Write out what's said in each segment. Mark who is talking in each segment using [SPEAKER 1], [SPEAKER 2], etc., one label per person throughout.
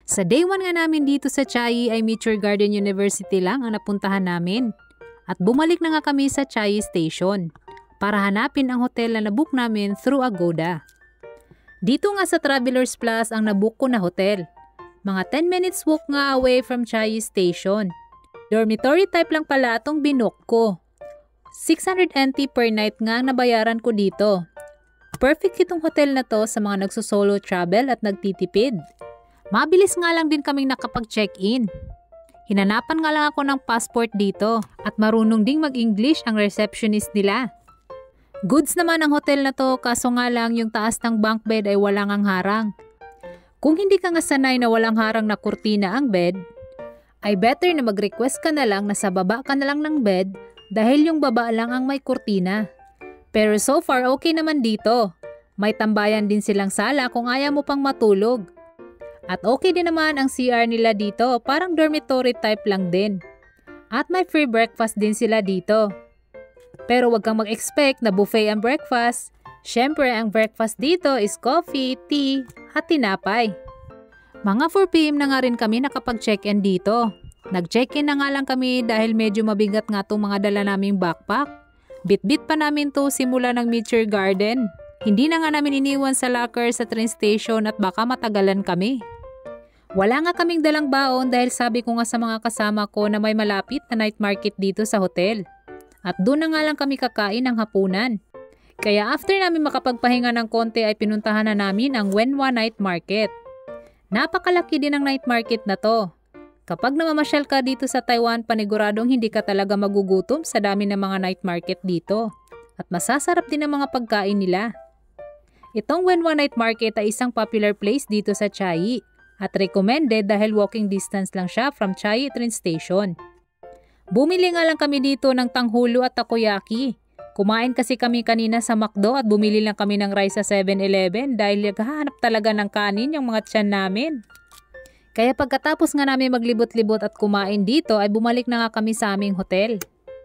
[SPEAKER 1] Sa day 1 nga namin dito sa Chiayi ay Meteor Garden University lang ang napuntahan namin. At bumalik na nga kami sa Chiayi Station para hanapin ang hotel na nabook namin through Agoda. Dito nga sa Travelers Plus ang nabook ko na hotel. Mga 10 minutes walk nga away from Chiayi Station. Dormitory type lang pala itong binook ko. 600 NT per night nga ang nabayaran ko dito. Perfect itong hotel na to sa mga nagsusolo travel at nagtitipid. Mabilis nga lang din kaming nakapag-check-in. Hinanapan nga lang ako ng passport dito at marunong ding mag-English ang receptionist nila. Goods naman ang hotel na to kaso nga lang yung taas ng bunk bed ay walang ang harang. Kung hindi ka nga sanay na walang harang na kurtina ang bed, ay better na mag-request ka na lang na sa baba ka na lang ng bed dahil yung baba lang ang may kurtina. Pero so far okay naman dito. May tambayan din silang sala kung ayaw mo pang matulog. At okay din naman ang CR nila dito, parang dormitory type lang din. At may free breakfast din sila dito. Pero wag kang mag-expect na buffet ang breakfast. Syempre ang breakfast dito is coffee, tea, at tinapay. Mga 4 PM na nga rin kami nakapag-check-in dito. Nag-check-in na nga lang kami dahil medyo mabigat nga itong mga dala naming backpack. Bit-bit pa namin to simula ng Meteor Garden. Hindi na nga namin iniwan sa locker sa train station at baka matagalan kami. Wala nga kaming dalang baon dahil sabi ko nga sa mga kasama ko na may malapit na night market dito sa hotel. At doon na nga lang kami kakain ng hapunan. Kaya after namin makapagpahinga ng konti ay pinuntahan na namin ang Wenhua Night Market. Napakalaki din ang night market na to. Kapag namamasyal ka dito sa Taiwan, paniguradong hindi ka talaga magugutom sa dami ng mga night market dito. At masasarap din ang mga pagkain nila. Itong Wenhua Night Market ay isang popular place dito sa Chiayi. At recommended dahil walking distance lang siya from Chiayi train station. Bumili nga lang kami dito ng tanghulo at takoyaki. Kumain kasi kami kanina sa McDo at bumili lang kami ng rice sa 7-Eleven dahil naghahanap talaga ng kanin yung mga tiyan namin. Kaya pagkatapos nga namin maglibot-libot at kumain dito ay bumalik na nga kami sa aming hotel.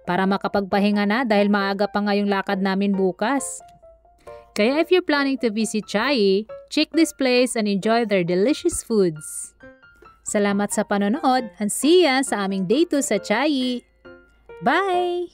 [SPEAKER 1] Para makapagpahinga na dahil maaga pa nga yung lakad namin bukas. Kaya if you're planning to visit Chiayi, check this place and enjoy their delicious foods. Salamat sa panonood and see ya sa aming day 2 sa Chiayi. Bye!